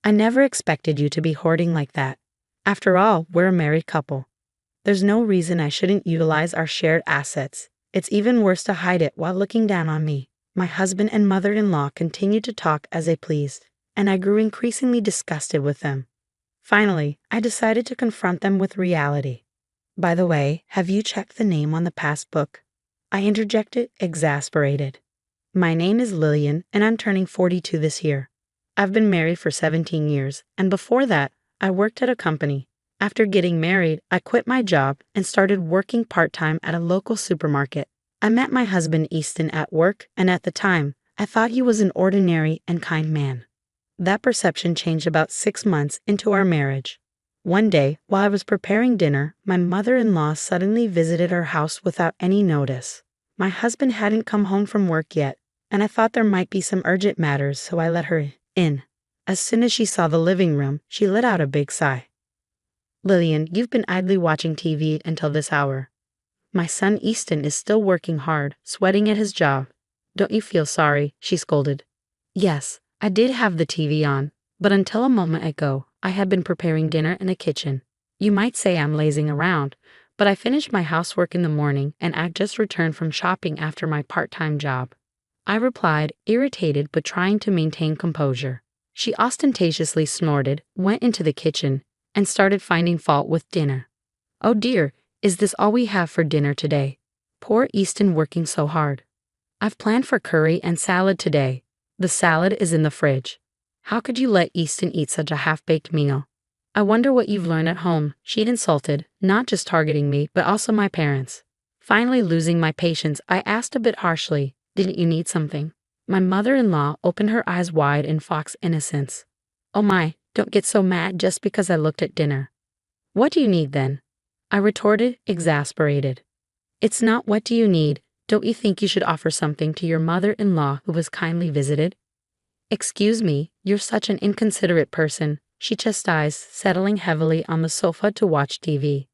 I never expected you to be hoarding like that. After all, we're a married couple. There's no reason I shouldn't utilize our shared assets. It's even worse to hide it while looking down on me. My husband and mother-in-law continued to talk as they pleased, and I grew increasingly disgusted with them. Finally, I decided to confront them with reality. By the way, have you checked the name on the passbook? I interjected, exasperated. My name is Lillian, and I'm turning 42 this year. I've been married for 17 years, and before that, I worked at a company. After getting married, I quit my job and started working part-time at a local supermarket. I met my husband Easton at work, and at the time, I thought he was an ordinary and kind man. That perception changed about 6 months into our marriage. One day, while I was preparing dinner, my mother-in-law suddenly visited our house without any notice. My husband hadn't come home from work yet, and I thought there might be some urgent matters, so I let her in. As soon as she saw the living room, she let out a big sigh. "Lillian, you've been idly watching TV until this hour. My son Easton is still working hard, sweating at his job. Don't you feel sorry?" she scolded. Yes, I did have the TV on, but until a moment ago, I had been preparing dinner in the kitchen. You might say I'm lazing around, but I finished my housework in the morning and I just returned from shopping after my part-time job. I replied, irritated but trying to maintain composure. She ostentatiously snorted, went into the kitchen, and started finding fault with dinner. "Oh dear, is this all we have for dinner today? Poor Easton working so hard. I've planned for curry and salad today. The salad is in the fridge. How could you let Easton eat such a half-baked meal? I wonder what you've learned at home," she'd insulted, not just targeting me, but also my parents. Finally losing my patience, I asked a bit harshly, "Didn't you need something?" My mother-in-law opened her eyes wide in fox innocence. "Oh my, don't get so mad just because I looked at dinner. What do you need then?" I retorted, exasperated. "It's not what do you need. Don't you think you should offer something to your mother-in-law who was kindly visited?" "Excuse me, you're such an inconsiderate person," she chastised, settling heavily on the sofa to watch TV.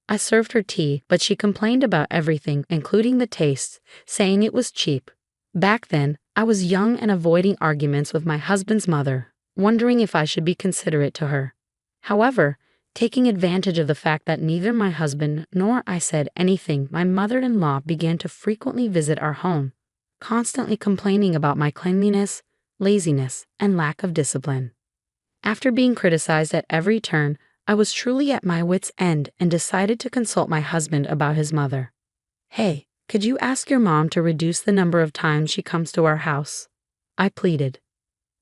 I served her tea, but she complained about everything, including the taste, saying it was cheap. Back then, I was young and avoiding arguments with my husband's mother, wondering if I should be considerate to her. However, taking advantage of the fact that neither my husband nor I said anything, my mother-in-law began to frequently visit our home, constantly complaining about my cleanliness, laziness, and lack of discipline. After being criticized at every turn, I was truly at my wit's end and decided to consult my husband about his mother. "Hey, could you ask your mom to reduce the number of times she comes to our house?" I pleaded.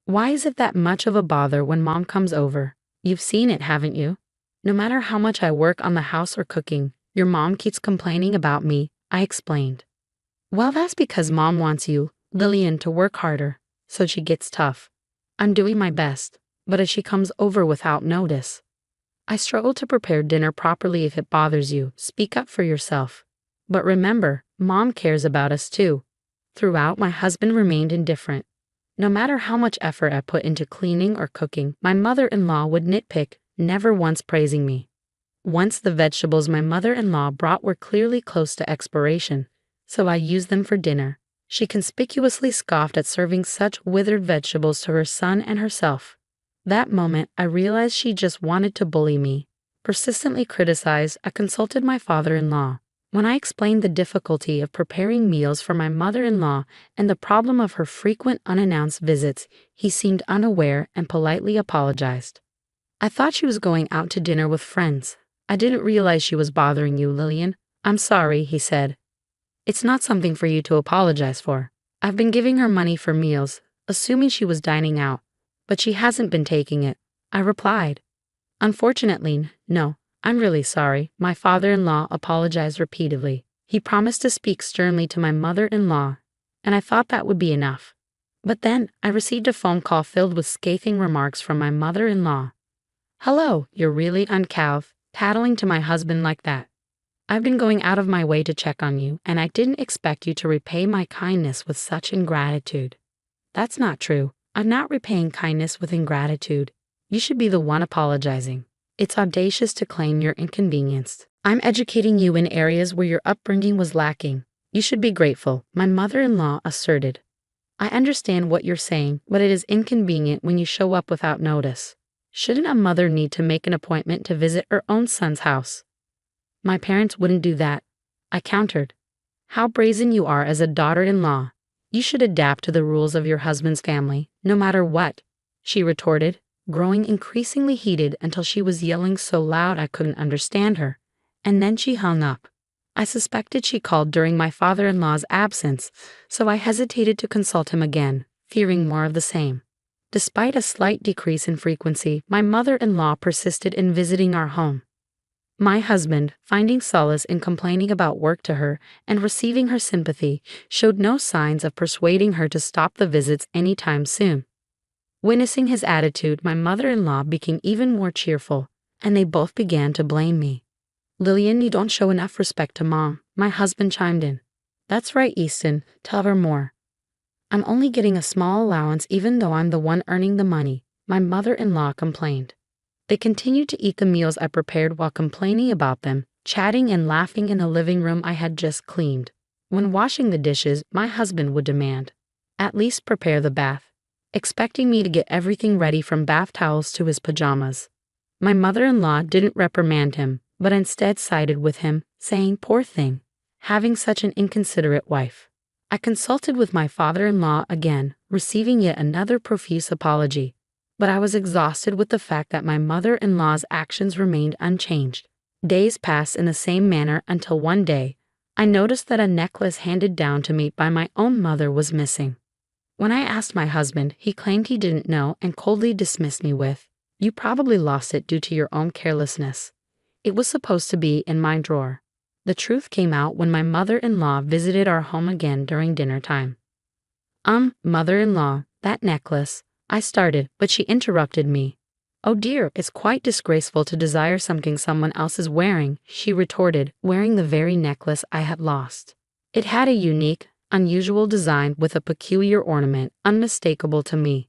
"Why is it that much of a bother when mom comes over? You've seen it, haven't you? No matter how much I work on the house or cooking, your mom keeps complaining about me," I explained. "Well, that's because mom wants you, Lillian, to work harder, so she gets tough. I'm doing my best, but if she comes over without notice, I struggle to prepare dinner properly. If it bothers you, speak up for yourself. But remember, mom cares about us too." Throughout, my husband remained indifferent. No matter how much effort I put into cleaning or cooking, my mother-in-law would nitpick, never once praising me. Once the vegetables my mother-in-law brought were clearly close to expiration, so I used them for dinner. She conspicuously scoffed at serving such withered vegetables to her son and herself. That moment, I realized she just wanted to bully me. Persistently criticized, I consulted my father-in-law. When I explained the difficulty of preparing meals for my mother-in-law and the problem of her frequent unannounced visits, he seemed unaware and politely apologized. "I thought she was going out to dinner with friends. I didn't realize she was bothering you, Lillian. I'm sorry," he said. "It's not something for you to apologize for. I've been giving her money for meals, assuming she was dining out, but she hasn't been taking it," I replied. "Unfortunately, no. I'm really sorry." My father-in-law apologized repeatedly. He promised to speak sternly to my mother-in-law, and I thought that would be enough. But then I received a phone call filled with scathing remarks from my mother-in-law. "Hello, you're really uncouth, tattling to my husband like that. I've been going out of my way to check on you, and I didn't expect you to repay my kindness with such ingratitude." "That's not true. I'm not repaying kindness with ingratitude. You should be the one apologizing. It's audacious to claim you're inconvenienced. I'm educating you in areas where your upbringing was lacking. You should be grateful," my mother-in-law asserted. "I understand what you're saying, but it is inconvenient when you show up without notice. Shouldn't a mother need to make an appointment to visit her own son's house? My parents wouldn't do that, I countered. How brazen you are as a daughter-in-law. You should adapt to the rules of your husband's family, no matter what, she retorted, growing increasingly heated until she was yelling so loud I couldn't understand her. And then she hung up. I suspected she called during my father-in-law's absence, so I hesitated to consult him again, fearing more of the same. Despite a slight decrease in frequency, my mother-in-law persisted in visiting our home. My husband, finding solace in complaining about work to her and receiving her sympathy, showed no signs of persuading her to stop the visits anytime soon. Witnessing his attitude, my mother-in-law became even more cheerful, and they both began to blame me. Lillian, you don't show enough respect to Mom, my husband chimed in. That's right, Easton, tell her more. I'm only getting a small allowance even though I'm the one earning the money, my mother-in-law complained. They continued to eat the meals I prepared while complaining about them, chatting and laughing in the living room I had just cleaned. When washing the dishes, my husband would demand, "At least prepare the bath," expecting me to get everything ready from bath towels to his pajamas. My mother-in-law didn't reprimand him, but instead sided with him, saying, "Poor thing, having such an inconsiderate wife." I consulted with my father-in-law again, receiving yet another profuse apology. But I was exhausted with the fact that my mother-in-law's actions remained unchanged. Days passed in the same manner until one day, I noticed that a necklace handed down to me by my own mother was missing. When I asked my husband, he claimed he didn't know and coldly dismissed me with, "You probably lost it due to your own carelessness. It was supposed to be in my drawer." The truth came out when my mother-in-law visited our home again during dinner time. Mother-in-law, that necklace," I started, but she interrupted me. "Oh dear, it's quite disgraceful to desire something someone else is wearing," she retorted, wearing the very necklace I had lost. It had a unique, unusual design with a peculiar ornament, unmistakable to me.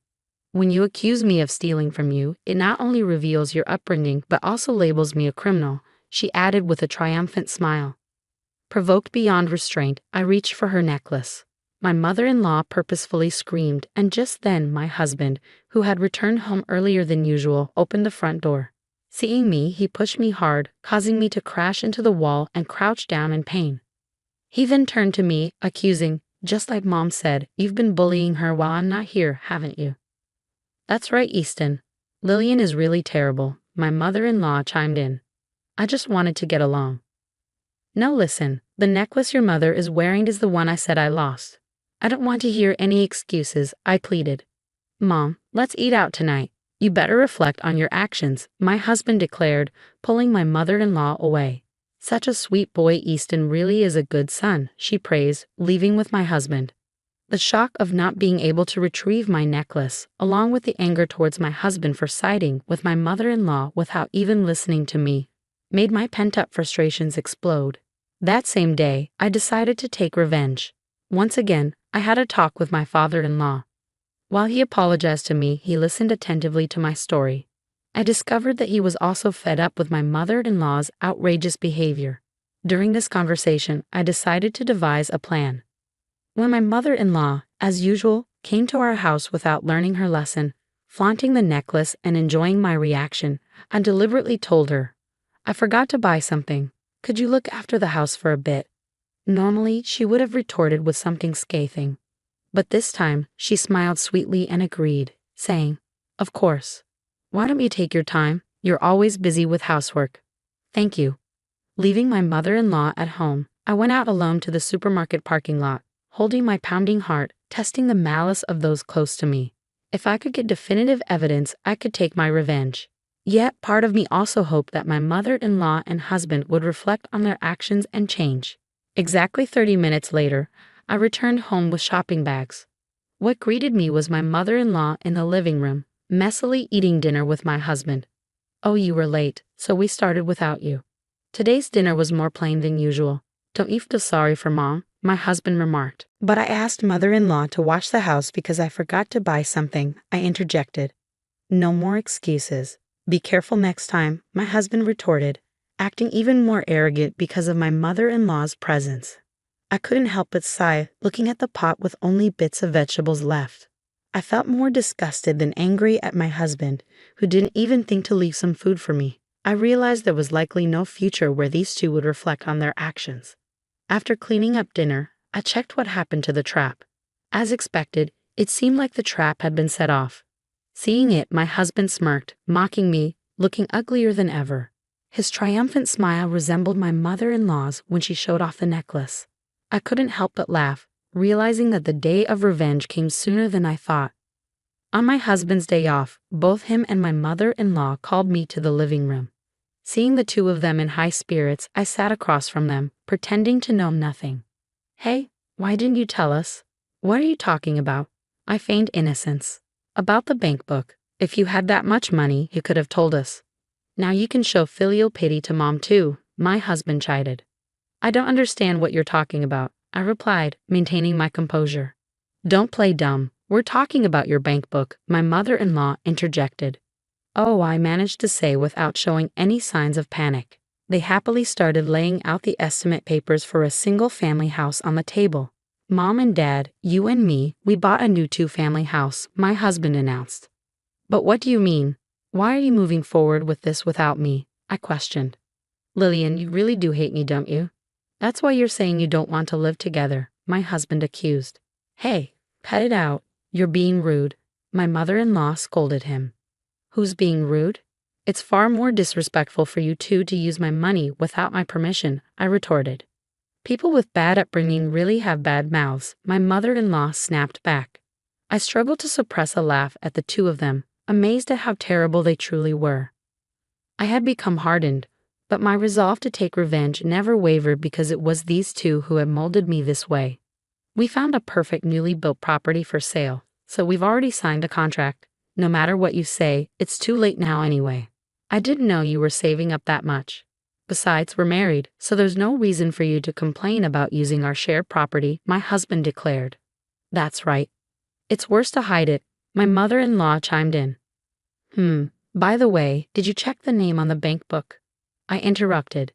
"When you accuse me of stealing from you, it not only reveals your upbringing but also labels me a criminal," she added with a triumphant smile. Provoked beyond restraint, I reached for her necklace. My mother-in-law purposefully screamed, and just then my husband, who had returned home earlier than usual, opened the front door. Seeing me, he pushed me hard, causing me to crash into the wall and crouch down in pain. He then turned to me, accusing, "Just like Mom said, you've been bullying her while I'm not here, haven't you?" "That's right, Easton. Lillian is really terrible," my mother-in-law chimed in. "I just wanted to get along." "No, listen, the necklace your mother is wearing is the one I said I lost. I don't want to hear any excuses," I pleaded. "Mom, let's eat out tonight. You better reflect on your actions," my husband declared, pulling my mother-in-law away. "Such a sweet boy, Easton really is a good son," she praised, leaving with my husband. The shock of not being able to retrieve my necklace, along with the anger towards my husband for siding with my mother-in-law without even listening to me, made my pent-up frustrations explode. That same day, I decided to take revenge. Once again, I had a talk with my father-in-law. While he apologized to me, he listened attentively to my story. I discovered that he was also fed up with my mother-in-law's outrageous behavior. During this conversation, I decided to devise a plan. When my mother-in-law, as usual, came to our house without learning her lesson, flaunting the necklace and enjoying my reaction, I deliberately told her, "I forgot to buy something. Could you look after the house for a bit?" Normally, she would have retorted with something scathing. But this time, she smiled sweetly and agreed, saying, "Of course. Why don't you take your time? You're always busy with housework." "Thank you." Leaving my mother-in-law at home, I went out alone to the supermarket parking lot, holding my pounding heart, testing the malice of those close to me. If I could get definitive evidence, I could take my revenge. Yet, part of me also hoped that my mother-in-law and husband would reflect on their actions and change. Exactly 30 minutes later, I returned home with shopping bags. What greeted me was my mother-in-law in the living room, messily eating dinner with my husband. "Oh, you were late, so we started without you." Today's dinner was more plain than usual. "Don't you feel sorry for Mom?" my husband remarked. "But I asked mother-in-law to wash the house because I forgot to buy something," I interjected. "No more excuses. Be careful next time," my husband retorted, acting even more arrogant because of my mother-in-law's presence. I couldn't help but sigh, looking at the pot with only bits of vegetables left. I felt more disgusted than angry at my husband, who didn't even think to leave some food for me. I realized there was likely no future where these two would reflect on their actions. After cleaning up dinner, I checked what happened to the trap. As expected, it seemed like the trap had been set off. Seeing it, my husband smirked, mocking me, looking uglier than ever. His triumphant smile resembled my mother-in-law's when she showed off the necklace. I couldn't help but laugh, realizing that the day of revenge came sooner than I thought. On my husband's day off, both him and my mother-in-law called me to the living room. Seeing the two of them in high spirits, I sat across from them, pretending to know nothing. "Hey, why didn't you tell us? What are you talking about?" I feigned innocence. "About the bank book. If you had that much money, you could have told us. Now you can show filial pity to Mom too," my husband chided. "I don't understand what you're talking about," I replied, maintaining my composure. "Don't play dumb. We're talking about your bank book," my mother-in-law interjected. "Oh," I managed to say without showing any signs of panic. They happily started laying out the estimate papers for a single-family house on the table. "Mom and Dad, you and me, we bought a new two-family house," my husband announced. "But what do you mean? Why are you moving forward with this without me?" I questioned. "Lillian, you really do hate me, don't you? That's why you're saying you don't want to live together," my husband accused. "Hey, cut it out. You're being rude," my mother-in-law scolded him. "Who's being rude? It's far more disrespectful for you two to use my money without my permission," I retorted. "People with bad upbringing really have bad mouths," my mother-in-law snapped back. I struggled to suppress a laugh at the two of them, amazed at how terrible they truly were. I had become hardened, but my resolve to take revenge never wavered because it was these two who had molded me this way. "We found a perfect newly built property for sale, so we've already signed a contract. No matter what you say, it's too late now anyway. I didn't know you were saving up that much. Besides, we're married, so there's no reason for you to complain about using our shared property," my husband declared. "That's right. It's worse to hide it," my mother-in-law chimed in. By the way, did you check the name on the bank book?" I interrupted.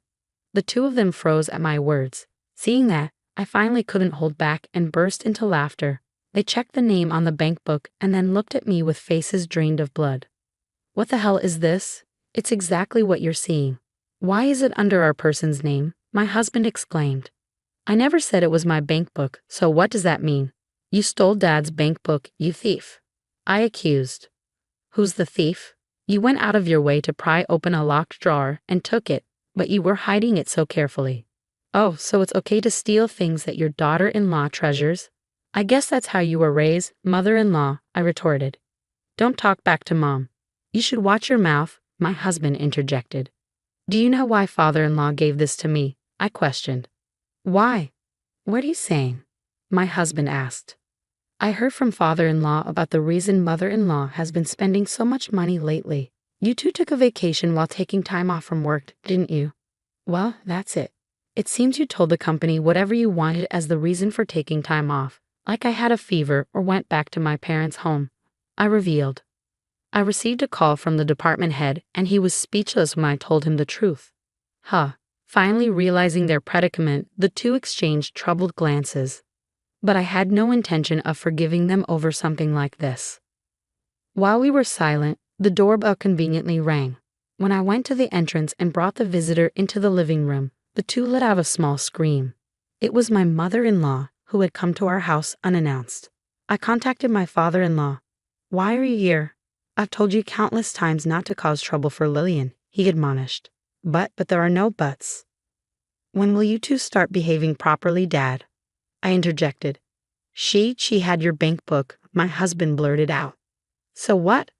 The two of them froze at my words. Seeing that, I finally couldn't hold back and burst into laughter. They checked the name on the bank book and then looked at me with faces drained of blood. "What the hell is this? It's exactly what you're seeing. Why is it under our person's name?" my husband exclaimed. "I never said it was my bank book, so what does that mean? You stole Dad's bank book, you thief," I accused. "Who's the thief? You went out of your way to pry open a locked drawer and took it, but you were hiding it so carefully. Oh, so it's okay to steal things that your daughter-in-law treasures? I guess that's how you were raised, mother-in-law," I retorted. "Don't talk back to Mom. You should watch your mouth," my husband interjected. "Do you know why father-in-law gave this to me?" I questioned. "Why? What are you saying?" my husband asked. "I heard from father-in-law about the reason mother-in-law has been spending so much money lately. You two took a vacation while taking time off from work, didn't you? Well, that's it. It seems you told the company whatever you wanted as the reason for taking time off, like I had a fever or went back to my parents' home," I revealed. I received a call from the department head, and he was speechless when I told him the truth. Finally realizing their predicament, the two exchanged troubled glances. But I had no intention of forgiving them over something like this. While we were silent, the doorbell conveniently rang. When I went to the entrance and brought the visitor into the living room, the two let out a small scream. It was my mother-in-law, who had come to our house unannounced. I contacted my father-in-law. "Why are you here? I've told you countless times not to cause trouble for Lillian," he admonished. But there are no buts." "When will you two start behaving properly, Dad?" I interjected. She had your bank book," my husband blurted out. "So what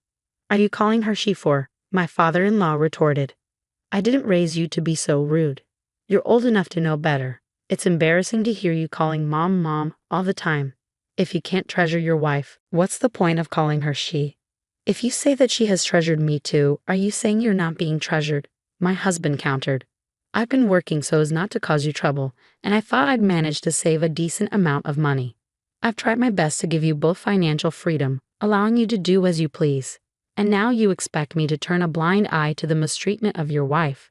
are you calling her she for?" my father-in-law retorted. "I didn't raise you to be so rude. You're old enough to know better. It's embarrassing to hear you calling Mom all the time. If you can't treasure your wife, what's the point of calling her she? If you say that she has treasured me too, are you saying you're not being treasured?" my husband countered. "I've been working so as not to cause you trouble, and I thought I'd manage to save a decent amount of money. I've tried my best to give you both financial freedom, allowing you to do as you please. And now you expect me to turn a blind eye to the mistreatment of your wife."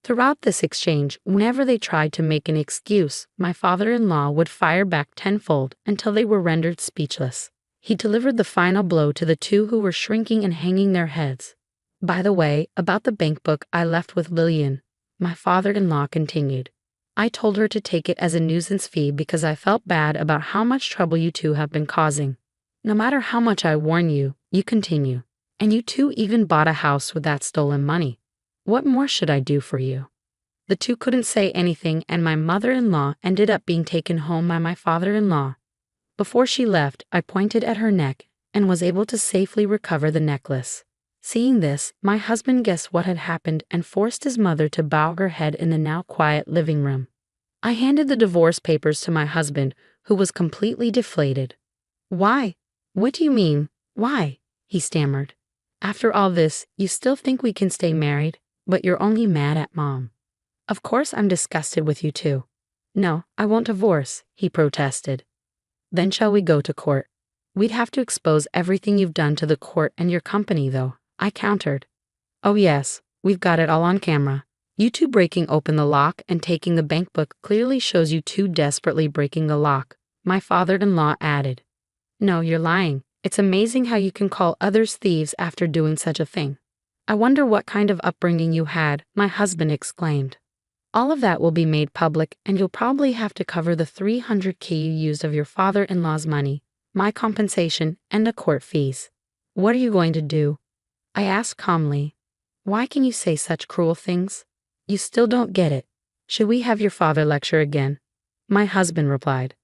Throughout this exchange, whenever they tried to make an excuse, my father-in-law would fire back tenfold until they were rendered speechless. He delivered the final blow to the two who were shrinking and hanging their heads. By the way, about the bank book I left with Lillian, my father-in-law continued. I told her to take it as a nuisance fee because I felt bad about how much trouble you two have been causing. No matter how much I warn you, you continue. And you two even bought a house with that stolen money. What more should I do for you? The two couldn't say anything, and my mother-in-law ended up being taken home by my father-in-law. Before she left, I pointed at her neck and was able to safely recover the necklace. Seeing this, my husband guessed what had happened and forced his mother to bow her head in the now quiet living room. I handed the divorce papers to my husband, who was completely deflated. Why? What do you mean, why? He stammered. After all this, you still think we can stay married, but you're only mad at Mom. Of course I'm disgusted with you too. No, I won't divorce, he protested. Then shall we go to court? We'd have to expose everything you've done to the court and your company though, I countered. Oh yes, we've got it all on camera. You two breaking open the lock and taking the bank book clearly shows you two desperately breaking the lock, my father-in-law added. No, you're lying. It's amazing how you can call others thieves after doing such a thing. I wonder what kind of upbringing you had, my husband exclaimed. All of that will be made public, and you'll probably have to cover the $300K you used of your father-in-law's money, my compensation, and the court fees. What are you going to do? I asked calmly. Why can you say such cruel things? You still don't get it. Should we have your father lecture again? My husband replied.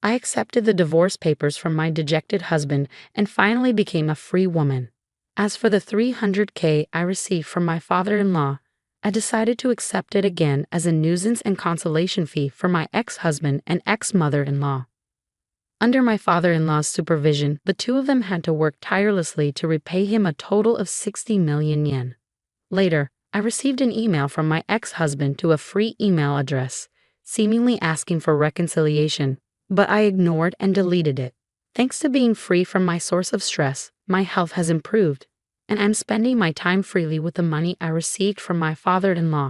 I accepted the divorce papers from my dejected husband and finally became a free woman. As for the $300K I received from my father-in-law, I decided to accept it again as a nuisance and consolation fee for my ex-husband and ex-mother-in-law. Under my father-in-law's supervision, the two of them had to work tirelessly to repay him a total of 60 million yen. Later, I received an email from my ex-husband to a free email address, seemingly asking for reconciliation, but I ignored and deleted it. Thanks to being free from my source of stress, my health has improved, and I'm spending my time freely with the money I received from my father-in-law.